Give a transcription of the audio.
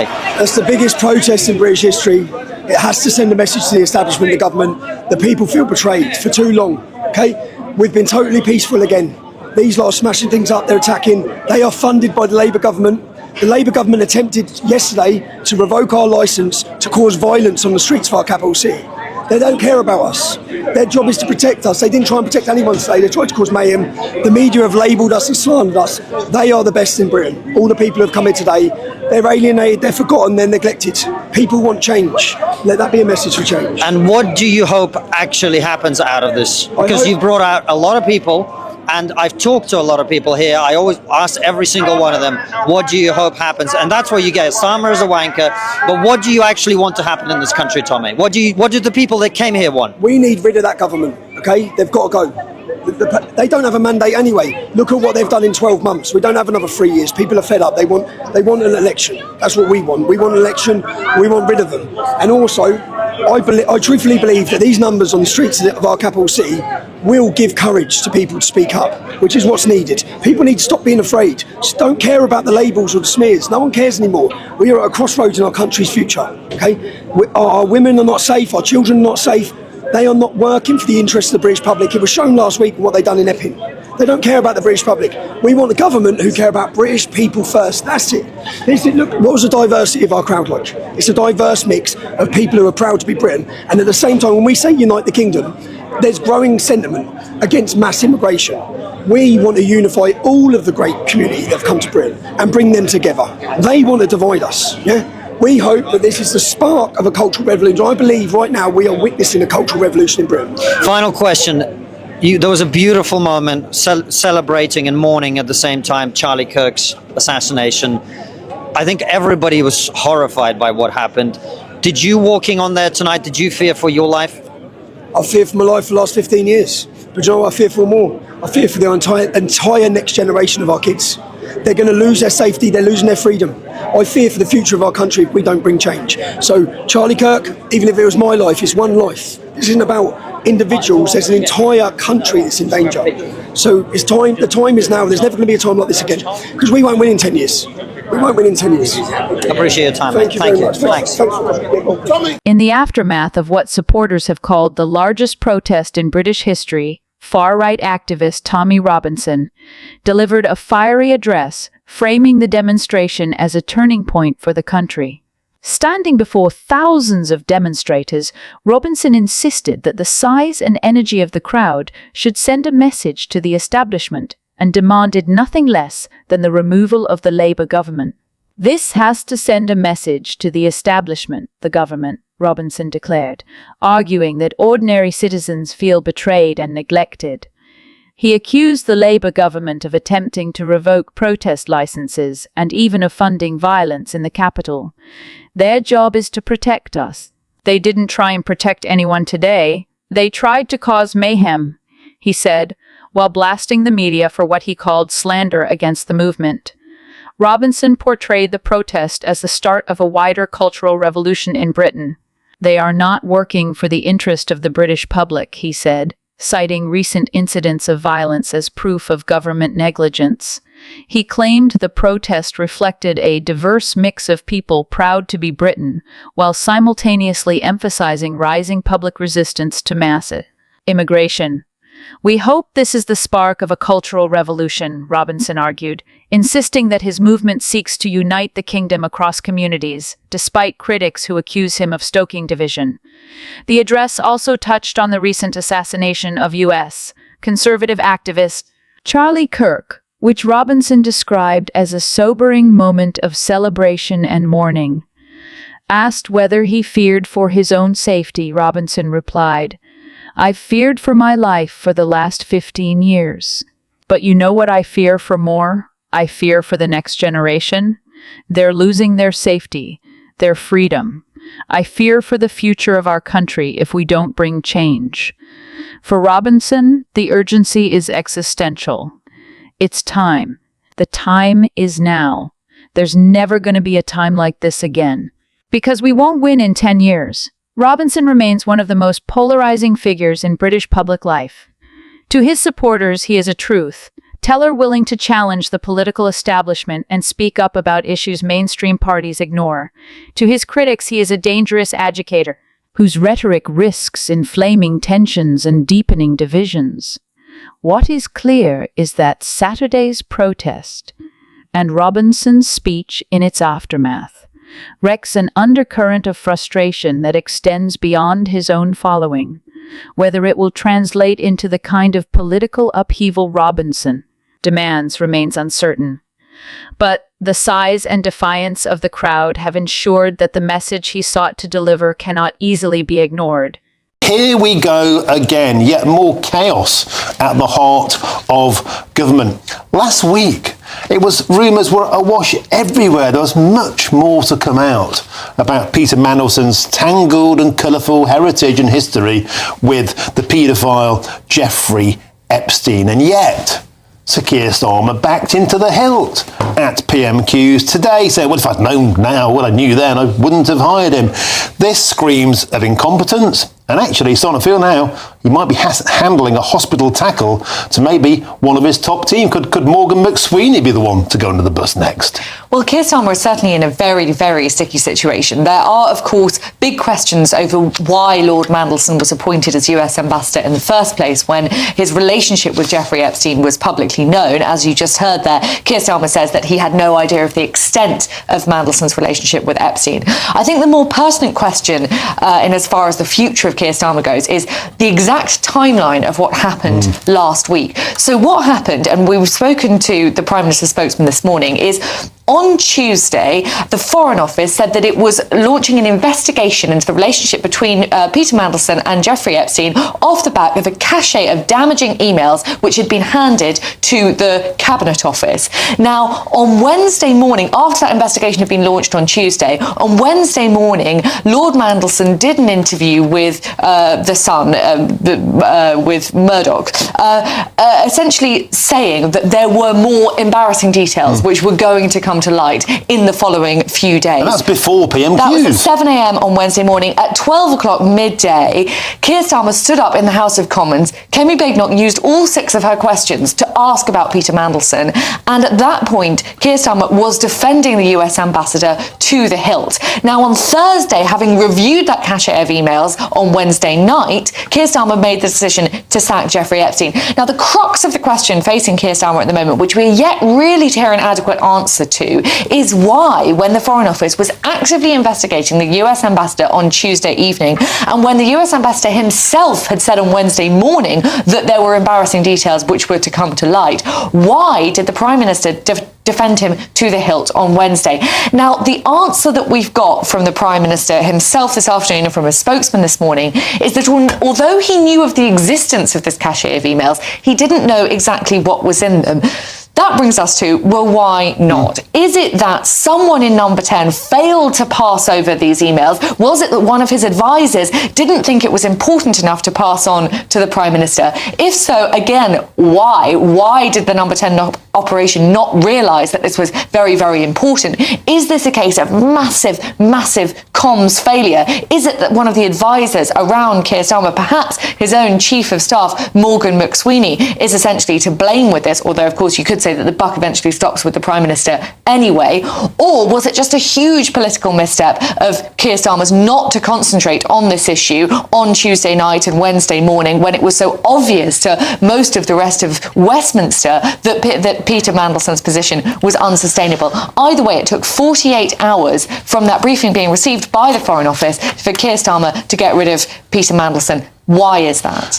That's the biggest protest in British history. It has to send a message to the establishment, the government. The people feel betrayed for too long, okay? We've been totally peaceful again. These lot are smashing things up, they're attacking. They are funded by the Labour government. The Labour government attempted yesterday to revoke our licence to cause violence on the streets of our capital city. They don't care about us. Their job is to protect us. They didn't try and protect anyone today. They tried to cause mayhem. The media have labelled us and slandered us. They are the best in Britain. All the people who have come here today, they're alienated, they're forgotten, they're neglected. People want change. Let that be a message for change. And what do you hope actually happens out of this? Because you've brought out a lot of people, and I've talked to a lot of people here. I always ask every single one of them, what do you hope happens? And that's what you get. Summer is a wanker, but what do you actually want to happen in this country, Tommy? What do the people that came here want? We need rid of that government, okay? They've got to go. They don't have a mandate anyway. Look at what they've done in 12 months. We don't have another 3 years. People are fed up. They want an election. That's what we want. We want an election. We want rid of them. And also, I truthfully believe that these numbers on the streets of our capital city will give courage to people to speak up, which is what's needed. People need to stop being afraid. Just don't care about the labels or the smears. No one cares anymore. We are at a crossroads in our country's future. Okay, our women are not safe. Our children are not safe. They are not working for the interests of the British public. It was shown last week what they've done in Epping. They don't care about the British public. We want the government who care about British people first. That's it. Look, what was the diversity of our crowd like? It's a diverse mix of people who are proud to be Britain. And at the same time, when we say unite the kingdom, there's growing sentiment against mass immigration. We want to unify all of the great community that have come to Britain and bring them together. They want to divide us, yeah? We hope that this is the spark of a cultural revolution. I believe right now we are witnessing a cultural revolution in Britain. Final question. There was a beautiful moment celebrating and mourning at the same time Charlie Kirk's assassination. I think everybody was horrified by what happened. Did you, walking on there tonight, did you fear for your life? I've feared for my life for the last 15 years. But you know what I fear for more? I fear for the entire next generation of our kids. They're going to lose their safety, they're losing their freedom. I fear for the future of our country if we don't bring change. So Charlie Kirk, even if it was my life, it's one life. This isn't about individuals, there's an entire country that's in danger. So it's time. The time is now. There's never going to be a time like this again. Because we won't win in 10 years. We won't win in 10 years. Appreciate your time. Thank you very much. Thanks. In the aftermath of what supporters have called the largest protest in British history, far-right activist Tommy Robinson delivered a fiery address framing the demonstration as a turning point for the country. Standing before thousands of demonstrators, Robinson insisted that the size and energy of the crowd should send a message to the establishment and demanded nothing less than the removal of the Labour government. This has to send a message to the establishment, the government, Robinson declared, arguing that ordinary citizens feel betrayed and neglected. He accused the Labour government of attempting to revoke protest licences and even of funding violence in the capital. Their job is to protect us. They didn't try and protect anyone today. They tried to cause mayhem, he said, while blasting the media for what he called slander against the movement. Robinson portrayed the protest as the start of a wider cultural revolution in Britain. They are not working for the interest of the British public, he said, citing recent incidents of violence as proof of government negligence. He claimed the protest reflected a diverse mix of people proud to be Britain, while simultaneously emphasizing rising public resistance to mass immigration. We hope this is the spark of a cultural revolution, Robinson argued, insisting that his movement seeks to unite the kingdom across communities, despite critics who accuse him of stoking division. The address also touched on the recent assassination of U.S. conservative activist Charlie Kirk, which Robinson described as a sobering moment of celebration and mourning. Asked whether he feared for his own safety, Robinson replied, "I've feared for my life for the last 15 years. But you know what I fear for more? I fear for the next generation. They're losing their safety, their freedom. I fear for the future of our country if we don't bring change." For Robinson, the urgency is existential. It's time. The time is now. There's never going to be a time like this again. Because we won't win in 10 years. Robinson remains one of the most polarizing figures in British public life. To his supporters, he is a truth. Teller willing to challenge the political establishment and speak up about issues mainstream parties ignore. To his critics, he is a dangerous agitator whose rhetoric risks inflaming tensions and deepening divisions. What is clear is that Saturday's protest and Robinson's speech in its aftermath wrecks an undercurrent of frustration that extends beyond his own following. Whether it will translate into the kind of political upheaval Robinson demands remains uncertain. But the size and defiance of the crowd have ensured that the message he sought to deliver cannot easily be ignored. Here we go again, yet more chaos at the heart of government. Last week, rumours were awash everywhere. There was much more to come out about Peter Mandelson's tangled and colourful heritage and history with the paedophile Jeffrey Epstein. And yet, Sir Keir Starmer backed into the hilt at PMQs today, saying, well, if I'd known now what I knew then, I wouldn't have hired him. This screams of incompetence. And actually, starting to feel now, he might be handling a hospital tackle to maybe one of his top team. Could Morgan McSweeney be the one to go under the bus next? Well, Keir Starmer is certainly in a very, very sticky situation. There are, of course, big questions over why Lord Mandelson was appointed as US ambassador in the first place when his relationship with Jeffrey Epstein was publicly known. As you just heard there, Keir Starmer says that he had no idea of the extent of Mandelson's relationship with Epstein. I think the more pertinent question in as far as the future of Keir Starmer goes is the exact timeline of what happened last week. So what happened, and we've spoken to the Prime Minister's spokesman this morning, is on Tuesday, the Foreign Office said that it was launching an investigation into the relationship between Peter Mandelson and Jeffrey Epstein off the back of a cache of damaging emails which had been handed to the Cabinet Office. Now, on Wednesday morning, after that investigation had been launched on Tuesday, on Wednesday morning, Lord Mandelson did an interview with The Sun, with Murdoch, essentially saying that there were more embarrassing details which were going to come to light in the following few days. And that's before PMQs. That was at 7 a.m. on Wednesday morning. At 12 o'clock midday, Keir Starmer stood up in the House of Commons. Kemi Badenoch used all 6 of her questions to ask about Peter Mandelson. And at that point, Keir Starmer was defending the US ambassador to the hilt. Now, on Thursday, having reviewed that cache of emails on Wednesday night, Keir Starmer made the decision to sack Jeffrey Epstein. Now, the crux of the question facing Keir Starmer at the moment, which we're yet really to hear an adequate answer to, is why, when the Foreign Office was actively investigating the US ambassador on Tuesday evening, and when the US ambassador himself had said on Wednesday morning that there were embarrassing details which were to come to light, why did the Prime Minister defend him to the hilt on Wednesday? Now, the answer that we've got from the Prime Minister himself this afternoon and from his spokesman this morning is that although he knew of the existence of this cache of emails, he didn't know exactly what was in them. That brings us to, well, why not? Is it that someone in Number 10 failed to pass over these emails? Was it that one of his advisors didn't think it was important enough to pass on to the Prime Minister? If so, again, why? Why did the Number 10 operation not realise that this was very, very important? Is this a case of massive comms failure? Is it that one of the advisors around Keir Starmer, perhaps his own Chief of Staff, Morgan McSweeney, is essentially to blame with this? Although, of course, you could say that the buck eventually stops with the Prime Minister anyway. Or was it just a huge political misstep of Keir Starmer's not to concentrate on this issue on Tuesday night and Wednesday morning when it was so obvious to most of the rest of Westminster that Peter Mandelson's position was unsustainable? Either way, it took 48 hours from that briefing being received by the Foreign Office for Keir Starmer to get rid of Peter Mandelson. Why is that?